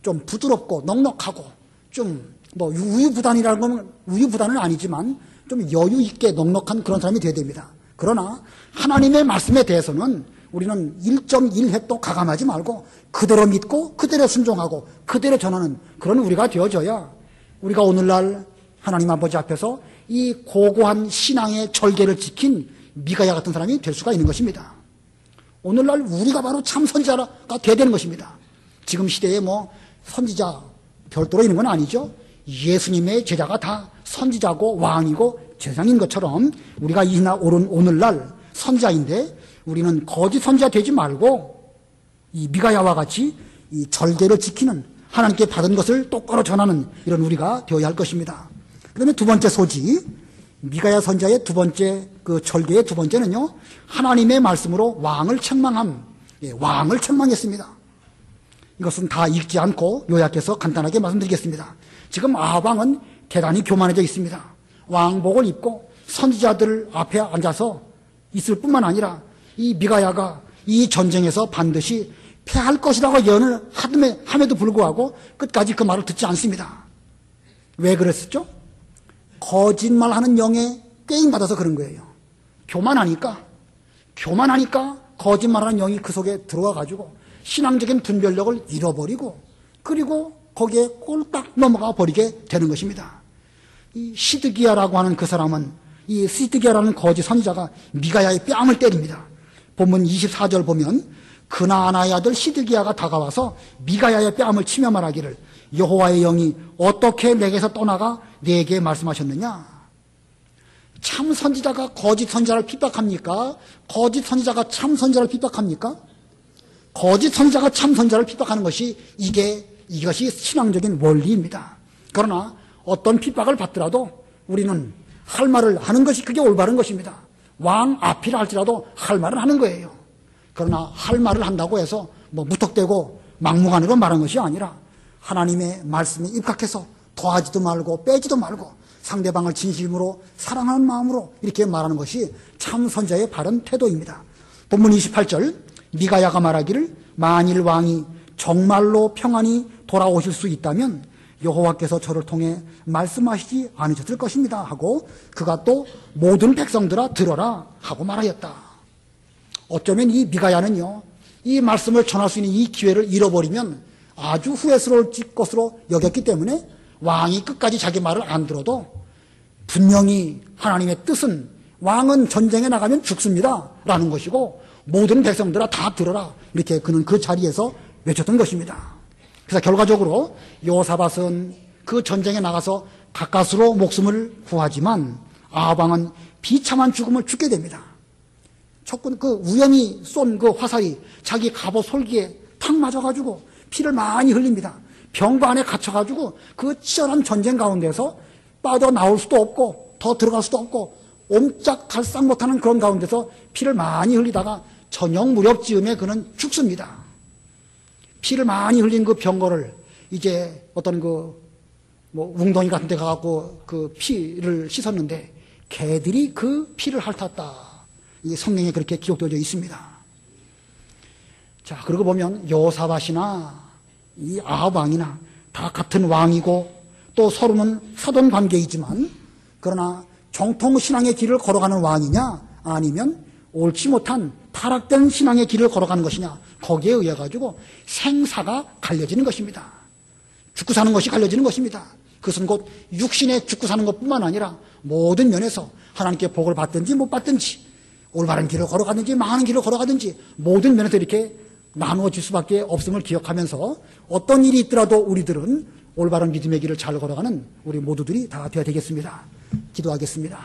좀 부드럽고 넉넉하고 좀 뭐 우유부단이라는 건 우유부단은 아니지만 좀 여유 있게 넉넉한 그런 사람이 되어야 됩니다. 그러나 하나님의 말씀에 대해서는 우리는 1.1획도 가감하지 말고 그대로 믿고 그대로 순종하고 그대로 전하는 그런 우리가 되어져야 우리가 오늘날 하나님 아버지 앞에서 이 고고한 신앙의 절개를 지킨 미가야 같은 사람이 될 수가 있는 것입니다. 오늘날 우리가 바로 참 선지자가 돼야 되는 것입니다. 지금 시대에 뭐 선지자 별도로 있는 건 아니죠. 예수님의 제자가 다 선지자고 왕이고 제사장인 것처럼 우리가 오늘날 선지자인데 우리는 거짓 선지자 되지 말고 이 미가야와 같이 이 절개를 지키는 하나님께 받은 것을 똑바로 전하는 이런 우리가 되어야 할 것입니다. 그다음에 두 번째 소지, 미가야 선지자의 두 번째 그 절개의 두 번째는요, 하나님의 말씀으로 왕을 책망함. 예, 왕을 책망했습니다. 이것은 다 읽지 않고 요약해서 간단하게 말씀드리겠습니다. 지금 아합왕은 대단히 교만해져 있습니다. 왕복을 입고 선지자들 앞에 앉아서 있을 뿐만 아니라 이 미가야가 이 전쟁에서 반드시 패할 것이라고 예언을 함에도 불구하고 끝까지 그 말을 듣지 않습니다. 왜 그랬었죠? 거짓말하는 영에 꾀임받아서 그런 거예요. 교만하니까 거짓말하는 영이 그 속에 들어와가지고 신앙적인 분별력을 잃어버리고 그리고 거기에 꼴딱 넘어가 버리게 되는 것입니다. 이 시드기야라고 하는 그 사람은 이 시드기야라는 거짓 선지자가 미가야의 뺨을 때립니다. 본문 24절 보면 그나아나의 아들 시드기야가 다가와서 미가야의 뺨을 치며 말하기를 여호와의 영이 어떻게 내게서 떠나가 내게 말씀하셨느냐. 참 선지자가 거짓 선지자를 핍박합니까? 거짓 선지자가 참 선지자를 핍박합니까? 거짓 선지자가 참 선지자를 핍박하는 것이 이것이 신앙적인 원리입니다. 그러나 어떤 핍박을 받더라도 우리는 할 말을 하는 것이 그게 올바른 것입니다. 왕 앞이라 할지라도 할 말을 하는 거예요. 그러나 할 말을 한다고 해서 뭐 무턱대고 막무가내로 말한 것이 아니라 하나님의 말씀에 입각해서 더하지도 말고 빼지도 말고 상대방을 진심으로 사랑하는 마음으로 이렇게 말하는 것이 참 선지자의 바른 태도입니다. 본문 28절 미가야가 말하기를 만일 왕이 정말로 평안히 돌아오실 수 있다면 여호와께서 저를 통해 말씀하시지 않으셨을 것입니다 하고 그가 또 모든 백성들아 들어라 하고 말하였다. 어쩌면 이 미가야는요, 이 말씀을 전할 수 있는 이 기회를 잃어버리면 아주 후회스러울 것으로 여겼기 때문에 왕이 끝까지 자기 말을 안 들어도 분명히 하나님의 뜻은 왕은 전쟁에 나가면 죽습니다 라는 것이고 모든 백성들아 다 들어라 이렇게 그는 그 자리에서 외쳤던 것입니다. 그래서 결과적으로 여호사밧은 그 전쟁에 나가서 가까스로 목숨을 구하지만 아합 왕은 비참한 죽음을 죽게 됩니다. 적군 그 우연히 쏜 그 화살이 자기 갑옷 솔기에 탁 맞아가지고 피를 많이 흘립니다. 병거 안에 갇혀가지고 그 치열한 전쟁 가운데서 빠져나올 수도 없고 더 들어갈 수도 없고 옴짝달싹 못하는 그런 가운데서 피를 많이 흘리다가 저녁 무렵 즈음에 그는 죽습니다. 피를 많이 흘린 그 병거를 이제 어떤 웅덩이 같은 데 가갖고 그 피를 씻었는데 개들이 그 피를 핥았다. 이 성경에 그렇게 기록되어 있습니다. 자, 그러고 보면 여호사밧이나 이 아합 왕이나 다 같은 왕이고 또 서로는 사돈 관계이지만 그러나 정통 신앙의 길을 걸어가는 왕이냐 아니면 옳지 못한 타락된 신앙의 길을 걸어가는 것이냐 거기에 의해 가지고 생사가 갈려지는 것입니다. 죽고 사는 것이 갈려지는 것입니다. 그것은 곧 육신에 죽고 사는 것뿐만 아니라 모든 면에서 하나님께 복을 받든지 못 받든지 올바른 길을 걸어가든지 망하는 길을 걸어가든지 모든 면에서 이렇게 나누어질 수밖에 없음을 기억하면서 어떤 일이 있더라도 우리들은 올바른 믿음의 길을 잘 걸어가는 우리 모두들이 다 되어야 되겠습니다. 기도하겠습니다.